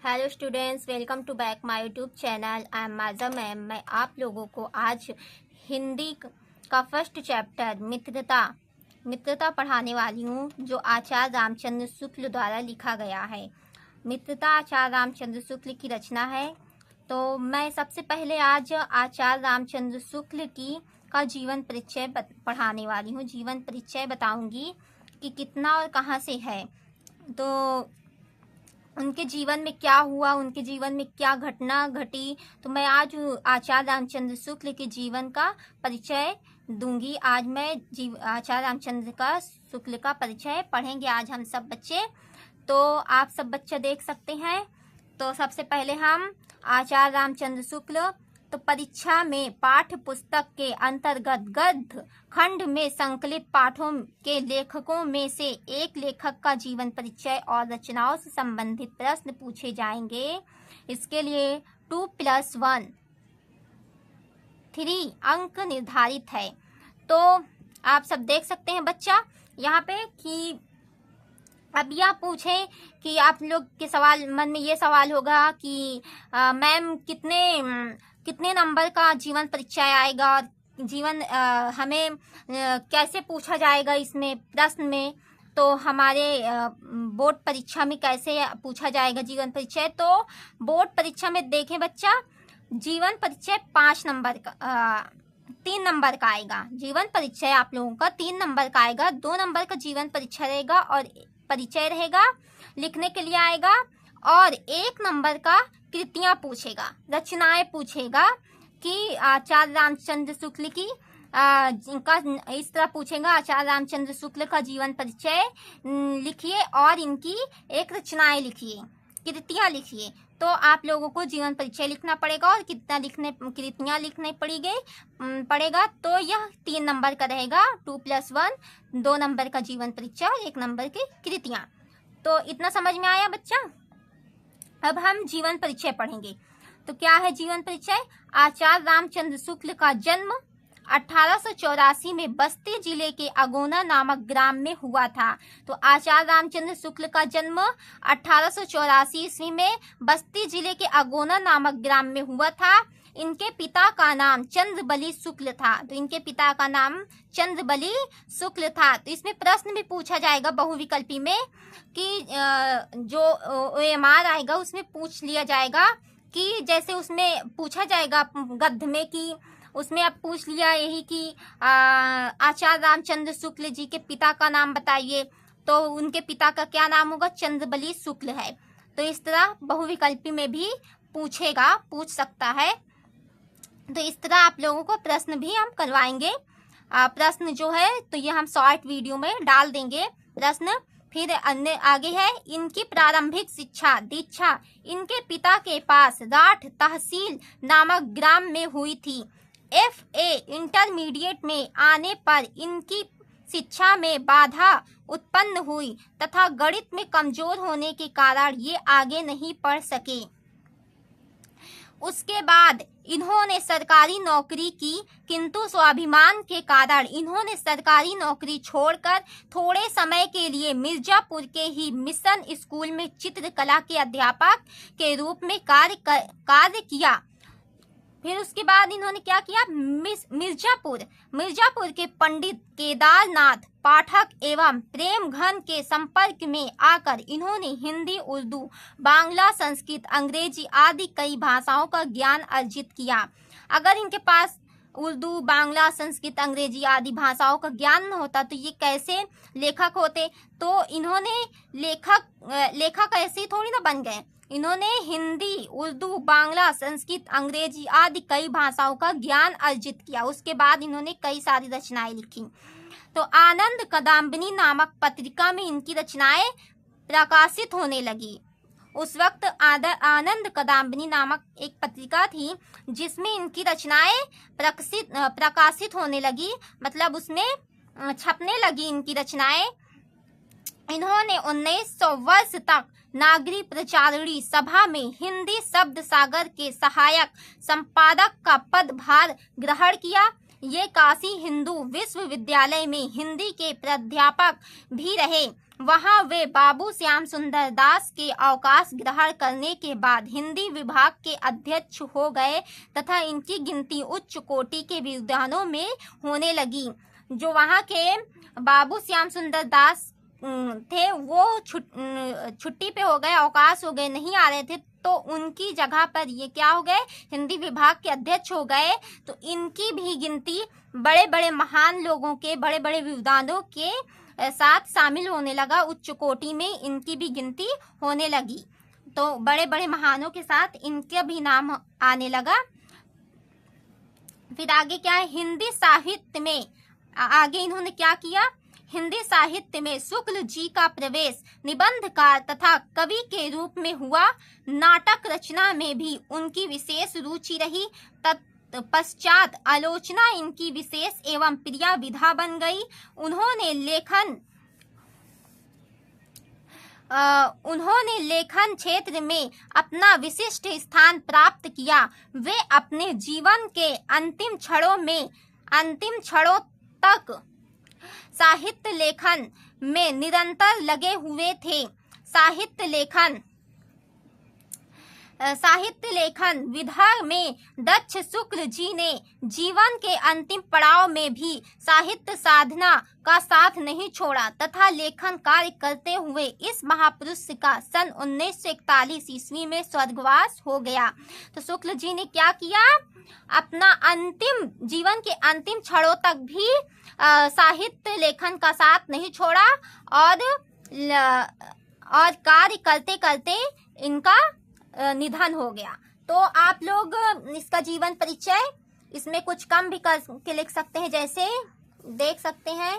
Hello students, welcome to back my YouTube channel. I am Maja ma'am. मैं आप लोगों को आज हिंदी का फर्स्ट चैप्टर मित्रता पढ़ाने वाली हूँ, जो आचार्य रामचंद्र शुक्ल द्वारा लिखा गया है। मित्रता आचार्य रामचंद्र शुक्ल की रचना है। तो मैं सबसे पहले आज आचार्य रामचंद्र शुक्ल का जीवन परिचय पढ़ाने वाली हूँ। जीवन परिचय बताऊंगी कि कितना और कहाँ से है, तो उनके जीवन में क्या हुआ, उनके जीवन में क्या घटना घटी। तो मैं आज आचार्य रामचंद्र शुक्ल के जीवन का परिचय दूंगी। आज मैं आचार्य रामचंद्र का शुक्ल का परिचय पढ़ेंगे आज हम सब बच्चे। तो आप सब बच्चे देख सकते हैं। तो सबसे पहले हम आचार्य रामचंद्र शुक्ल, तो परीक्षा में पाठ्य पुस्तक के अंतर्गत गद्य खंड में संकलित पाठों के लेखकों में से एक लेखक का जीवन परिचय और रचनाओं से संबंधित प्रश्न पूछे जाएंगे। इसके लिए 2+1 3 अंक निर्धारित है। तो आप सब देख सकते हैं बच्चा यहाँ पे कि अभी आप पूछे कि आप लोग के सवाल मन में ये सवाल होगा कि मैम कितने नंबर का जीवन परिचय आएगा और जीवन हमें कैसे पूछा जाएगा इसमें प्रश्न में। तो हमारे बोर्ड परीक्षा में कैसे पूछा जाएगा जीवन परिचय। तो बोर्ड परीक्षा में देखें बच्चा, जीवन परिचय 5 नंबर का 3 नंबर का आएगा। जीवन परिचय आप लोगों का 3 नंबर का आएगा। 2 नंबर का जीवन परिचय रहेगा और परिचय रहेगा, लिखने के लिए आएगा। और 1 नंबर का कृतियां पूछेगा, रचनाएं पूछेगा कि आचार्य रामचंद्र शुक्ल की इनका इस तरह पूछेगा, आचार्य रामचंद्र शुक्ल का जीवन परिचय लिखिए और इनकी एक रचनाएं लिखिए, कृतियां लिखिए। तो आप लोगों को जीवन परिचय लिखना पड़ेगा और कितना कृतियां लिखने पड़ेगा। तो यह 3 नंबर का रहेगा। 2+1 2 नंबर का जीवन परिचय और 1 नंबर की कृतियां। तो इतना समझ में आया बच्चा। अब हम जीवन परिचय पढ़ेंगे। तो क्या है जीवन परिचय। आचार्य रामचंद्र शुक्ल का जन्म 1884 में बस्ती जिले के अगोना नामक ग्राम में हुआ था। तो आचार्य रामचंद्र शुक्ल का जन्म 1884 ईस्वी में बस्ती जिले के अगोना नामक ग्राम में हुआ था। इनके पिता का नाम चंद्रबली शुक्ल था। तो इनके पिता का नाम चंद्रबली शुक्ल था। तो इसमें प्रश्न भी पूछा जाएगा बहुविकल्पी में कि जो OMR आएगा उसमें पूछ लिया जाएगा कि जैसे उसमें पूछा जाएगा गद्य में कि उसमें अब पूछ लिया यही कि आचार्य रामचंद्र शुक्ल जी के पिता का नाम बताइए। तो उनके पिता का क्या नाम होगा, चंद्रबली शुक्ल है। तो इस तरह बहुविकल्पी में भी पूछ सकता है। तो इस तरह आप लोगों को प्रश्न भी हम करवाएंगे। प्रश्न जो है तो ये हम शॉर्ट वीडियो में डाल देंगे प्रश्न। फिर अन्य आगे है, इनकी प्रारंभिक शिक्षा दीक्षा इनके पिता के पास राठ तहसील नामक ग्राम में हुई थी। FA इंटरमीडिएट में आने पर इनकी शिक्षा में बाधा उत्पन्न हुई तथा गणित में कमजोर होने के कारण ये आगे नहीं पढ़ सके। उसके बाद इन्होंने सरकारी नौकरी की, किंतु स्वाभिमान के कारण इन्होंने सरकारी नौकरी छोड़कर थोड़े समय के लिए मिर्जापुर के ही मिशन स्कूल में चित्रकला के अध्यापक के रूप में कार्य किया। फिर उसके बाद इन्होंने क्या किया, मिर्जापुर के पंडित केदारनाथ पाठक एवं प्रेम घन के संपर्क में आकर इन्होंने हिंदी, उर्दू, बांग्ला, संस्कृत, अंग्रेजी आदि कई भाषाओं का ज्ञान अर्जित किया। अगर इनके पास उर्दू, बांग्ला, संस्कृत, अंग्रेजी आदि भाषाओं का ज्ञान न होता तो ये कैसे लेखक होते। तो इन्होंने लेखक ऐसे ही थोड़ी ना बन गए। इन्होंने हिंदी, उर्दू, बांग्ला, संस्कृत, अंग्रेजी आदि कई भाषाओं का ज्ञान अर्जित किया। उसके बाद इन्होंने कई सारी रचनाएं लिखी। तो आनंद कदम्बिनी नामक पत्रिका में इनकी रचनाएं प्रकाशित होने लगी। उस वक्त आनंद कदम्बिनी नामक एक पत्रिका थी जिसमें इनकी रचनाएं प्रकाशित होने लगी, मतलब उसमें छपने लगी इनकी रचनाएं। इन्होंने 1900 वर्ष तक नागरी प्रचारणी सभा में हिंदी शब्द सागर के सहायक संपादक का पदभार ग्रहण किया। ये काशी हिंदू विश्वविद्यालय में हिंदी के प्राध्यापक भी रहे। वहां वे बाबू श्याम सुंदर दास के अवकाश ग्रहण करने के बाद हिंदी विभाग के अध्यक्ष हो गए तथा इनकी गिनती उच्च कोटि के विद्वानों में होने लगी। जो वहां के बाबू श्याम सुंदर दास थे वो छुट्टी पे हो गए, अवकाश हो गए, नहीं आ रहे थे, तो उनकी जगह पर ये क्या हो गए, हिंदी विभाग के अध्यक्ष हो गए। तो इनकी भी गिनती बड़े बड़े महान लोगों के, बड़े बड़े विद्वानों के साथ शामिल होने लगा। उच्च कोटि में इनकी भी गिनती होने लगी, तो बड़े बड़े महानों के साथ इनके भी नाम आने लगा। फिर आगे क्या है, हिंदी साहित्य में आगे इन्होंने क्या किया, हिंदी साहित्य में शुक्ल जी का प्रवेश निबंधकार तथा कवि के रूप में हुआ। नाटक रचना में भी उनकी विशेष रुचि रही। तत्पश्चात आलोचना इनकी विशेष एवं प्रिय विधा बन गई। उन्होंने लेखन क्षेत्र में अपना विशिष्ट स्थान प्राप्त किया। वे अपने जीवन के अंतिम क्षणों तक साहित्य लेखन में निरंतर लगे हुए थे। साहित्य लेखन विधा में दक्ष शुक्ल जी ने जीवन के अंतिम पड़ाव में भी साहित्य साधना का साथ नहीं छोड़ा तथा लेखन कार्य करते हुए इस महापुरुष का सन 1941 ईस्वी में स्वर्गवास हो गया। तो शुक्ल जी ने क्या किया, अपना जीवन के अंतिम क्षणों तक भी साहित्य लेखन का साथ नहीं छोड़ा और कार्य करते करते इनका निधन हो गया। तो आप लोग इसका जीवन परिचय इसमें कुछ कम भी करके लिख सकते हैं। जैसे देख सकते हैं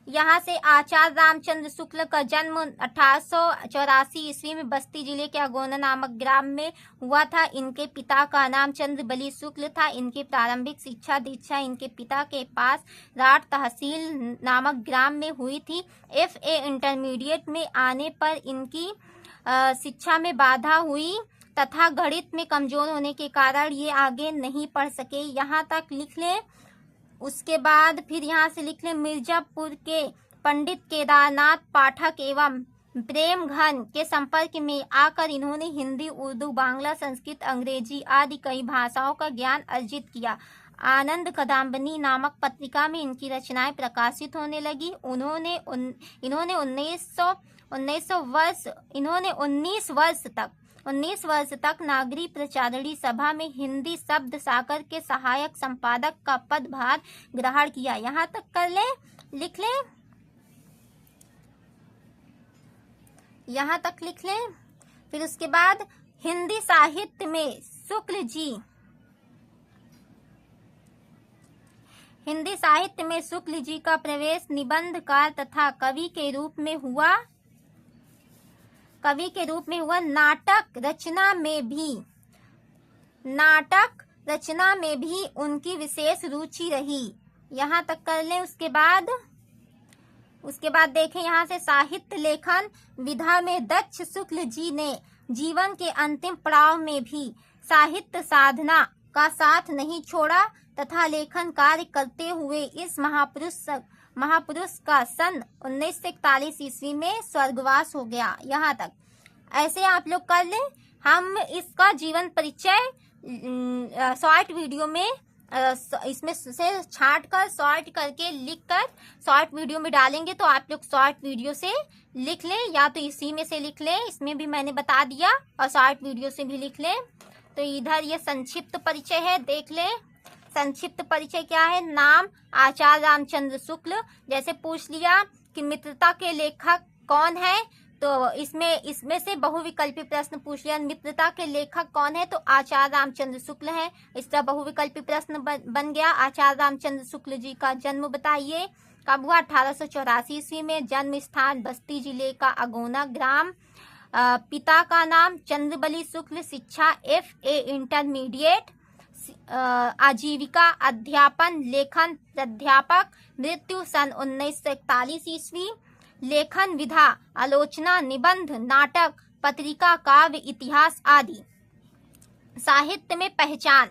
यहाँ से आचार्य रामचंद्र शुक्ल का जन्म 1884 ईस्वी में बस्ती जिले के अगोना नामक ग्राम में हुआ था। इनके पिता का नाम चंद्रबली शुक्ल था। इनकी प्रारंभिक शिक्षा दीक्षा इनके पिता के पास राठ तहसील नामक ग्राम में हुई थी। FA इंटरमीडिएट में आने पर इनकी शिक्षा में बाधा हुई तथा गणित में कमजोर होने के कारण ये आगे नहीं पढ़ सके। यहाँ तक लिख लें। उसके बाद फिर यहाँ से लिख लें, मिर्जापुर के पंडित केदारनाथ पाठक एवं प्रेम घन के संपर्क में आकर इन्होंने हिंदी, उर्दू, बांग्ला, संस्कृत, अंग्रेजी आदि कई भाषाओं का ज्ञान अर्जित किया। आनंद कदम्बनी नामक पत्रिका में इनकी रचनाएं प्रकाशित होने लगी। इन्होंने 19 वर्ष तक नागरी प्रचारणी सभा में हिंदी शब्द सागर के सहायक संपादक का पदभार ग्रहण किया। यहाँ तक कर ले, लिख लें, यहाँ तक लिख लें। फिर उसके बाद हिंदी साहित्य में शुक्ल जी का प्रवेश निबंधकार तथा कवि के रूप में हुआ। नाटक रचना में भी उनकी विशेष रुचि रही। यहाँ तक कर लें। उसके बाद देखें यहाँ से साहित्य लेखन विधा में दक्ष शुक्ल जी ने जीवन के अंतिम पड़ाव में भी साहित्य साधना का साथ नहीं छोड़ा तथा लेखन कार्य करते हुए इस महापुरुष का सन 1941 ईस्वी में स्वर्गवास हो गया। यहाँ तक ऐसे आप लोग कर लें। हम इसका जीवन परिचय शॉर्ट वीडियो में इसमें से छांट कर शॉर्ट करके लिख कर शॉर्ट वीडियो में डालेंगे, तो आप लोग शॉर्ट वीडियो से लिख लें या तो इसी में से लिख लें, इसमें भी मैंने बता दिया, और शॉर्ट वीडियो से भी लिख लें। तो इधर ये संक्षिप्त परिचय है, देख लें। संक्षिप्त परिचय क्या है? नाम आचार्य रामचंद्र शुक्ल। जैसे पूछ लिया कि मित्रता के लेखक कौन है, तो इसमें से बहुविकल्पी प्रश्न पूछ लिया, मित्रता के लेखक कौन है, तो आचार्य रामचंद्र शुक्ल है। इसका बहुविकल्पी प्रश्न बन गया, आचार्य रामचंद्र शुक्ल जी का जन्म बताइए, कब हुआ? 1884 ईस्वी में। जन्म स्थान बस्ती जिले का अगोना ग्राम। पिता का नाम चंद्रबली शुक्ल। शिक्षा FA इंटरमीडिएट। आजीविका अध्यापन, लेखन प्राध्यापक। मृत्यु सन 1941 ईस्वी। लेखन विधा आलोचना, निबंध, नाटक, पत्रिका, काव्य, इतिहास आदि। साहित्य में पहचान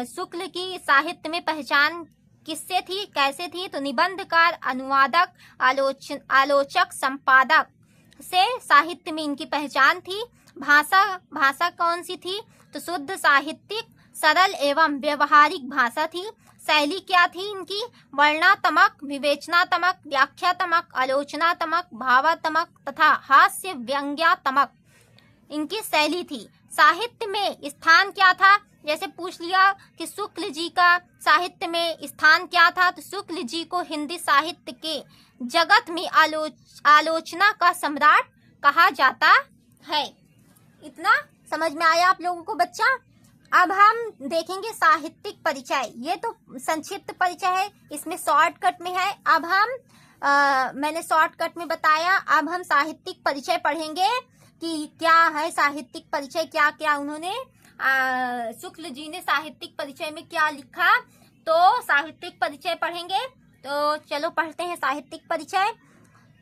शुक्ल की साहित्य में पहचान किससे थी, कैसे थी? तो निबंधकार, अनुवादक, आलोचक, संपादक से साहित्य में इनकी पहचान थी। भाषा कौन सी थी? तो शुद्ध साहित्यिक, सरल एवं व्यवहारिक भाषा थी। शैली क्या थी इनकी? वर्णनात्मक, विवेचनात्मक, व्याख्यात्मक, आलोचनात्मक, भावात्मक तथा हास्य व्यंग्यात्मक इनकी शैली थी। साहित्य में स्थान क्या था? जैसे पूछ लिया कि शुक्ल जी का साहित्य में स्थान क्या था, तो शुक्ल जी को हिंदी साहित्य के जगत में आलोचना का सम्राट कहा जाता है। इतना समझ में आया आप लोगों को बच्चा? अब हम देखेंगे साहित्यिक परिचय। ये तो संक्षिप्त परिचय है, इसमें शॉर्टकट में है। अब हम मैंने शॉर्टकट में बताया, अब हम साहित्यिक परिचय पढ़ेंगे कि क्या है साहित्यिक परिचय, क्या क्या उन्होंने शुक्ल जी ने साहित्यिक परिचय में क्या लिखा। तो साहित्यिक परिचय पढ़ेंगे। तो चलो पढ़ते हैं साहित्यिक परिचय।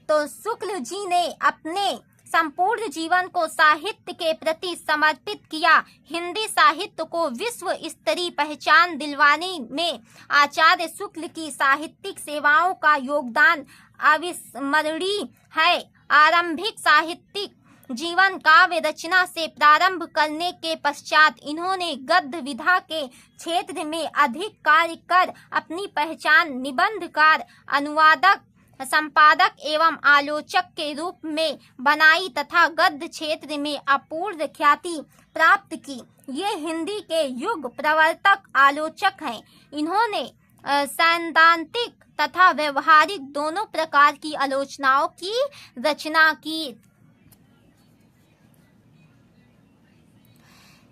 तो शुक्ल जी ने अपने संपूर्ण जीवन को साहित्य के प्रति समर्पित किया। हिंदी साहित्य को विश्व स्तरीय पहचान दिलवाने में आचार्य शुक्ल की साहित्यिक सेवाओं का योगदान अविस्मरणीय है। आरंभिक साहित्यिक जीवन काव्य रचना से प्रारंभ करने के पश्चात इन्होंने गद्य विधा के क्षेत्र में अधिक कार्य कर अपनी पहचान निबंधकार, अनुवादक, संपादक एवं आलोचक के रूप में बनाई तथा गद्य क्षेत्र में अपूर्व ख्याति प्राप्त की। ये हिंदी के युग प्रवर्तक आलोचक हैं। इन्होंने सैद्धांतिक तथा व्यवहारिक दोनों प्रकार की आलोचनाओं की रचना की।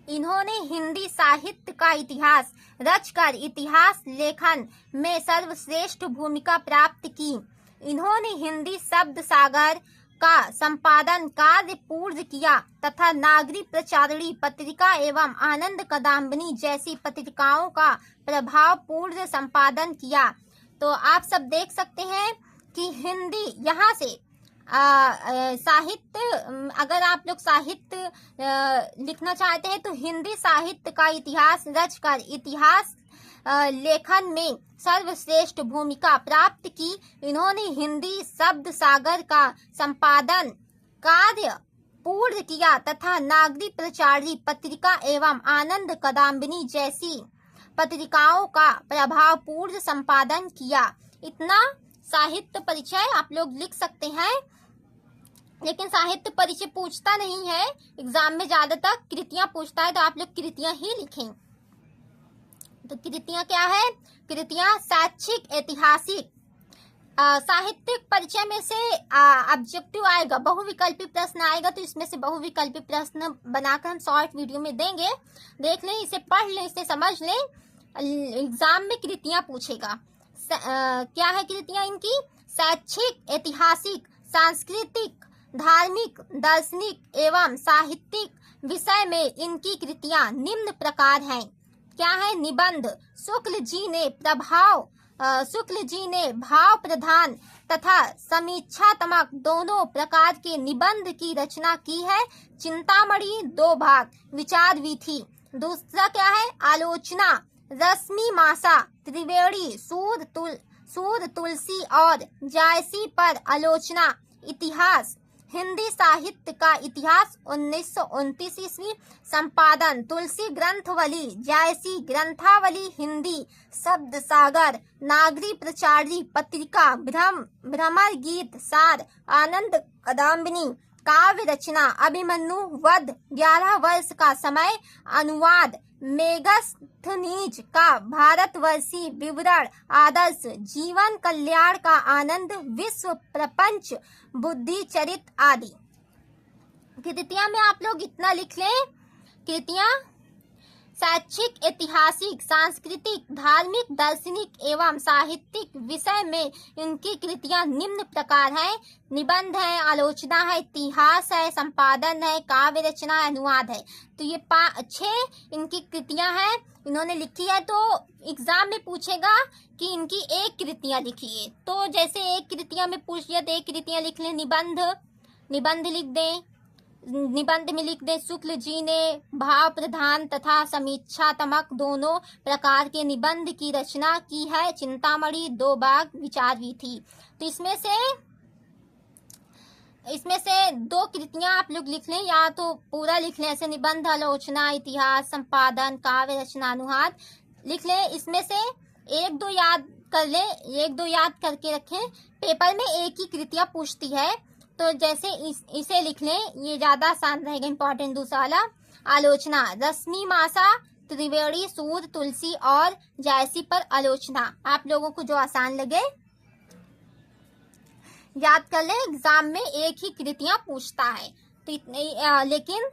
इन्होंने हिंदी साहित्य का इतिहास रचकर इतिहास लेखन में सर्वश्रेष्ठ भूमिका प्राप्त की। इन्होंने हिंदी शब्द सागर का संपादन कार्य पूर्ण किया तथा नागरिक प्रचारणी पत्रिका एवं आनंद कदम्बिनी जैसी पत्रिकाओं का प्रभावपूर्ण संपादन किया। तो आप सब देख सकते हैं कि हिंदी यहाँ से साहित्य, अगर आप लोग साहित्य लिखना चाहते हैं तो हिंदी साहित्य का इतिहास रचकर इतिहास लेखन में सर्वश्रेष्ठ भूमिका प्राप्त की। इन्होंने हिंदी शब्द सागर का संपादन कार्य पूर्ण किया तथा नागरिक प्रचारणी पत्रिका एवं आनंद कदम्बिनी जैसी पत्रिकाओं का प्रभावपूर्ण संपादन किया। इतना साहित्य परिचय आप लोग लिख सकते हैं, लेकिन साहित्य परिचय पूछता नहीं है एग्जाम में, ज्यादातर कृतियां पूछता है, तो आप लोग कृतियां ही लिखें। तो कृतियां क्या है? कृतियां शैक्षिक, ऐतिहासिक, साहित्यिक परिचय में से ऑब्जेक्टिव आएगा, बहुविकल्पी प्रश्न आएगा, तो इसमें से बहुविकल्पी प्रश्न बनाकर हम शॉर्ट वीडियो में देंगे। देख लें, इसे पढ़ लें, इसे समझ लें, एग्जाम में कृतियां पूछेगा। क्या है कृतियां इनकी? शैक्षिक, ऐतिहासिक, सांस्कृतिक, धार्मिक, दार्शनिक एवं साहित्यिक विषय में इनकी कृतियां निम्न प्रकार हैं। क्या है? निबंध। शुक्ल जी ने भाव प्रधान तथा समीक्षात्मक दोनों प्रकार के निबंध की रचना की है। चिंतामणि 2 भाग, विचार वीथी। दूसरा क्या है? आलोचना। रश्मि मासा, त्रिवेणी, सूद तुलसी और जायसी पर आलोचना। इतिहास, हिंदी साहित्य का इतिहास 1929 ईस्वी। संपादन, तुलसी ग्रंथवली, जायसी ग्रंथावली, हिंदी शब्द सागर, नागरी प्रचारणी पत्रिका, भ्रमर गीत सार, आनंद कदम्बिनी काव्य रचना, अभिमन्यु वध, 11 वर्ष का समय, अनुवाद, मेगस्थनीज का भारतवर्षीय विवरण, आदर्श, जीवन कल्याण का आनंद, विश्व प्रपंच, बुद्धि चरित आदि। कृतियां में आप लोग इतना लिख लें। कृतियां शैक्षिक, ऐतिहासिक, सांस्कृतिक, धार्मिक, दार्शनिक एवं साहित्यिक विषय में इनकी कृतियां निम्न प्रकार हैं। निबंध है, आलोचना है, इतिहास है, संपादन है, काव्य रचना, अनुवाद है। तो ये 6 इनकी कृतियां हैं, इन्होंने लिखी है। तो एग्जाम में पूछेगा कि इनकी एक कृतियां लिखिए, तो जैसे एक कृतियां में पूछ लिया तो एक कृतियां लिख लें। निबंध लिख दें, निबंध में लिख दें, शुक्ल जी ने भाव प्रधान तथा समीक्षात्मक दोनों प्रकार के निबंध की रचना की है। चिंतामणि, दो बाग, विचार वीथी। तो इसमें से दो कृतियां आप लोग लिख लें, या तो पूरा लिख लें, ऐसे निबंध, आलोचना, इतिहास, संपादन, काव्य रचना, अनुवाद लिख लें। इसमें से एक दो याद कर लें, एक दो याद करके रखें। पेपर में एक ही कृतियां पूछती है, तो जैसे इसे लिख लें, ये ज्यादा आसान रहेगा। इंपॉर्टेंट दूसरा वाला, आलोचना, रश्मि मासा, त्रिवेणी, सूर्य, तुलसी और जायसी पर आलोचना। आप लोगों को जो आसान लगे याद कर ले, एग्जाम में एक ही कृतियां पूछता है, तो लेकिन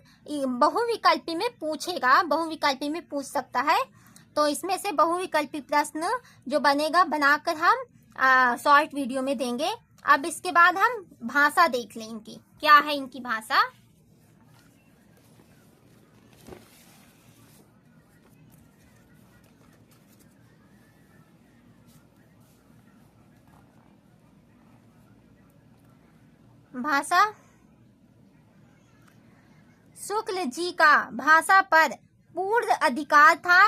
बहुविकल्पी में पूछेगा, बहुविकल्पी में पूछ सकता है। तो इसमें से बहुविकल्पी प्रश्न जो बनेगा बनाकर हम शॉर्ट वीडियो में देंगे। अब इसके बाद हम भाषा देख लें, इनकी क्या है, इनकी भाषा। भाषा, शुक्ल जी का भाषा पर पूर्ण अधिकार था।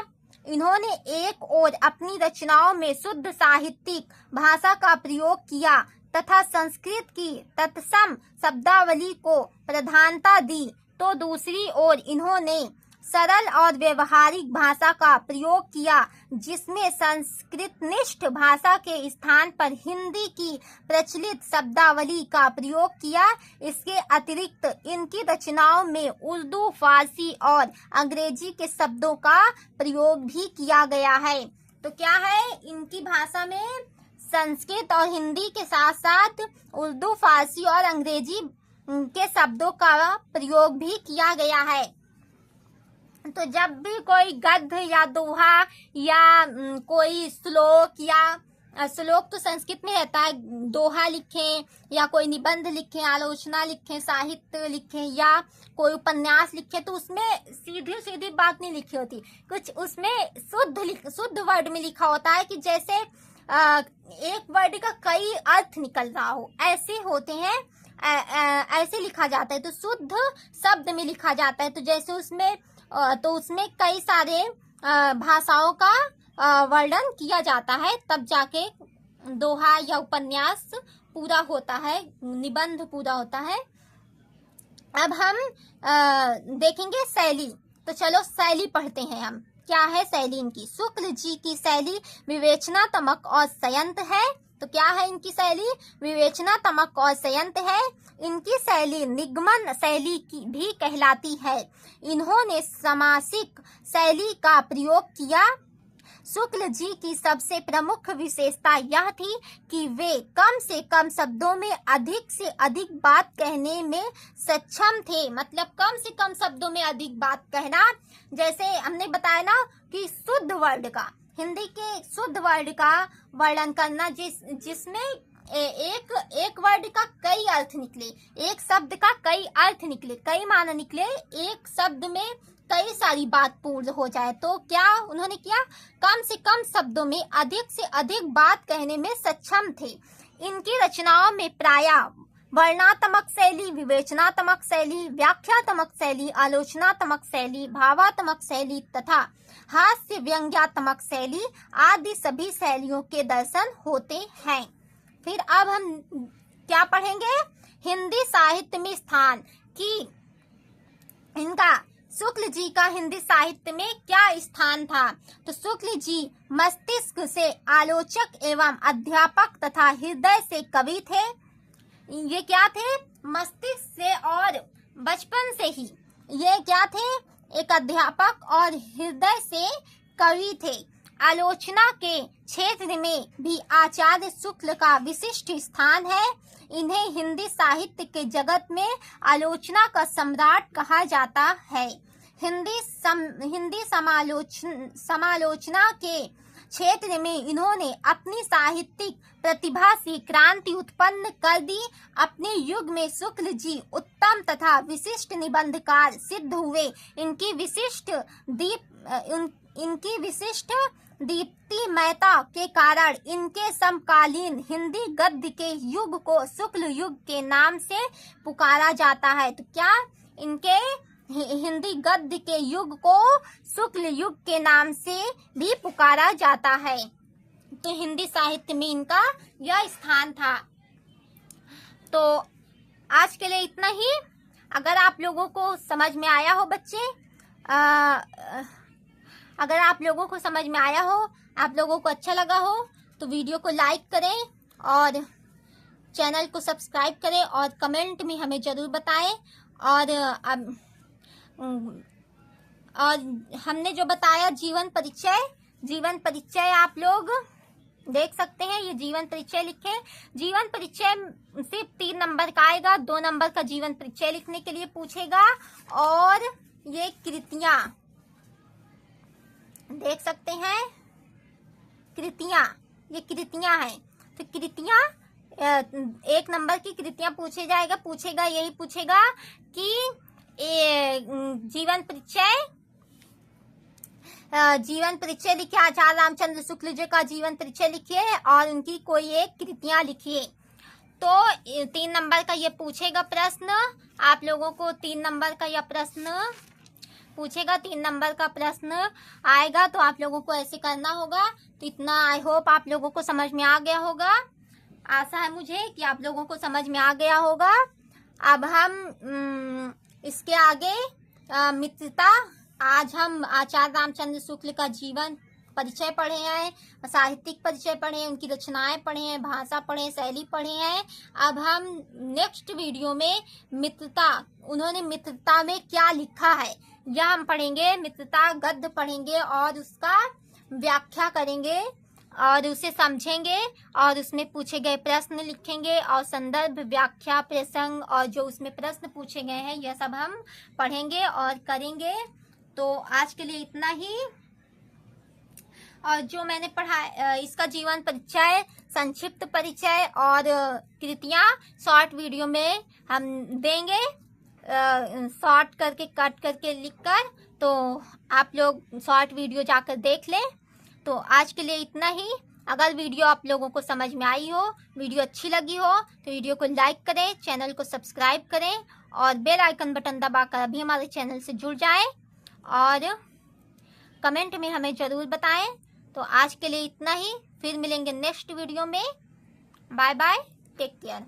इन्होंने एक ओर अपनी रचनाओं में शुद्ध साहित्यिक भाषा का प्रयोग किया तथा संस्कृत की तत्सम शब्दावली को प्रधानता दी, तो दूसरी ओर इन्होंने सरल और व्यवहारिक भाषा का प्रयोग किया, जिसमें संस्कृतनिष्ठ भाषा के स्थान पर हिंदी की प्रचलित शब्दावली का प्रयोग किया। इसके अतिरिक्त इनकी रचनाओं में उर्दू, फारसी और अंग्रेजी के शब्दों का प्रयोग भी किया गया है। तो क्या है, इनकी भाषा में संस्कृत और हिंदी के साथ साथ उर्दू, फारसी और अंग्रेजी के शब्दों का प्रयोग भी किया गया है। तो जब भी कोई गद्य या दोहा या कोई श्लोक, या श्लोक तो संस्कृत में रहता है, दोहा लिखें या कोई निबंध लिखें, आलोचना लिखें, साहित्य लिखें या कोई उपन्यास लिखें, तो उसमें सीधी सीधी बात नहीं लिखी होती, कुछ उसमें शुद्ध वर्ड में लिखा होता है, कि जैसे एक वर्ड का कई अर्थ निकल रहा हो, ऐसे होते हैं, ऐसे लिखा जाता है। तो शुद्ध शब्द में लिखा जाता है, तो जैसे उसमें कई सारे भाषाओं का वर्णन किया जाता है, तब जाके दोहा या उपन्यास पूरा होता है, निबंध पूरा होता है। अब हम देखेंगे शैली। तो चलो शैली पढ़ते हैं हम, क्या है शैली इनकी। शुक्ल जी की शैली विवेचनात्मक और संयत है। तो क्या है इनकी शैली, विवेचनात्मक और संयत है। इनकी शैली निगमन शैली की भी कहलाती है। इन्होंने समासिक शैली का प्रयोग किया। शुक्ल जी की सबसे प्रमुख विशेषता यह थी कि वे कम से कम शब्दों में अधिक से अधिक बात कहने में सक्षम थे। मतलब कम से कम शब्दों में अधिक बात कहना, जैसे हमने बताया ना कि शुद्ध वर्ड का, हिंदी के शुद्ध वर्ड का वर्णन करना, जिसमें एक वर्ड का कई अर्थ निकले, एक शब्द का कई अर्थ निकले, कई माना निकले, एक शब्द में कई सारी बात पूर्ण हो जाए। तो क्या उन्होंने किया, कम से कम शब्दों में अधिक से अधिक बात कहने में सक्षम थे। इनकी रचनाओं में प्रायः वर्णात्मक शैली, विवेचनात्मक शैली, व्याख्यात्मक शैली, आलोचनात्मक शैली, भावात्मक शैली तथा हास्य व्यंग्यात्मक शैली आदि सभी शैलियों के दर्शन होते हैं। फिर अब हम क्या पढ़ेंगे, हिंदी साहित्य में स्थान की इनका, शुक्ल जी का हिंदी साहित्य में क्या स्थान था। तो शुक्ल जी मस्तिष्क से आलोचक एवं अध्यापक तथा हृदय से कवि थे। ये क्या थे, मस्तिष्क से और बचपन से ही ये क्या थे, एक अध्यापक और हृदय से कवि थे। आलोचना के क्षेत्र में भी आचार्य शुक्ल का विशिष्ट स्थान है। इन्हें हिंदी साहित्य के जगत में आलोचना का सम्राट कहा जाता है। हिंदी समालोचना के क्षेत्र में इन्होंने अपनी साहित्यिक प्रतिभा से क्रांति उत्पन्न कर दी। अपने युग में शुक्ल जी उत्तम तथा विशिष्ट निबंधकार सिद्ध हुए। इनकी विशिष्ट दीप्तिमयता के कारण इनके समकालीन हिंदी गद्य के युग को शुक्ल युग के नाम से पुकारा जाता है। तो क्या इनके हिंदी गद्य के युग को शुक्ल युग के नाम से भी पुकारा जाता है। तो हिंदी साहित्य में इनका यह स्थान था। तो आज के लिए इतना ही। अगर आप लोगों को समझ में आया हो बच्चे, अगर आप लोगों को समझ में आया हो, आप लोगों को अच्छा लगा हो, तो वीडियो को लाइक करें और चैनल को सब्सक्राइब करें और कमेंट में हमें ज़रूर बताएं। और हमने जो बताया जीवन परिचय आप लोग देख सकते हैं। ये जीवन परिचय लिखें। जीवन परिचय सिर्फ 3 नंबर का आएगा। 2 नंबर का जीवन परिचय लिखने के लिए पूछेगा। और ये कृतियां देख सकते हैं, कृतियां, ये कृतियां हैं। तो कृतियां 1 नंबर की कृतियां पूछेगा यही पूछेगा कि जीवन परिचय लिखिए। आचार्य रामचंद्र शुक्ल जी का जीवन परिचय लिखिए और उनकी कोई एक कृतियां लिखिए। तो 3 नंबर का ये पूछेगा प्रश्न। आप लोगों को 3 नंबर का यह प्रश्न पूछेगा। 3 नंबर का प्रश्न आएगा तो आप लोगों को ऐसे करना होगा। तो इतना आई होप आप लोगों को समझ में आ गया होगा। आशा है मुझे कि आप लोगों को समझ में आ गया होगा। अब हम इसके आगे मित्रता, आज हम आचार्य रामचंद्र शुक्ल का जीवन परिचय पढ़े हैं, साहित्यिक परिचय पढ़े हैं, उनकी रचनाएं पढ़े हैं, भाषा पढ़े हैं, शैली पढ़े हैं। अब हम नेक्स्ट वीडियो में मित्रता, उन्होंने मित्रता में क्या लिखा है यह हम पढ़ेंगे। मित्रता गद्य पढ़ेंगे और उसका व्याख्या करेंगे और उसे समझेंगे और उसमें पूछे गए प्रश्न लिखेंगे और संदर्भ, व्याख्या, प्रसंग और जो उसमें प्रश्न पूछे गए हैं यह सब हम पढ़ेंगे और करेंगे। तो आज के लिए इतना ही। और जो मैंने पढ़ा इसका जीवन परिचय, संक्षिप्त परिचय और कृतियां शॉर्ट वीडियो में हम देंगे, शॉर्ट करके कट करके लिखकर। तो आप लोग शॉर्ट वीडियो जाकर देख लें। तो आज के लिए इतना ही। अगर वीडियो आप लोगों को समझ में आई हो, वीडियो अच्छी लगी हो, तो वीडियो को लाइक करें, चैनल को सब्सक्राइब करें और बेल आइकन बटन दबाकर अभी हमारे चैनल से जुड़ जाएं और कमेंट में हमें ज़रूर बताएं। तो आज के लिए इतना ही। फिर मिलेंगे नेक्स्ट वीडियो में। Bye bye, take care.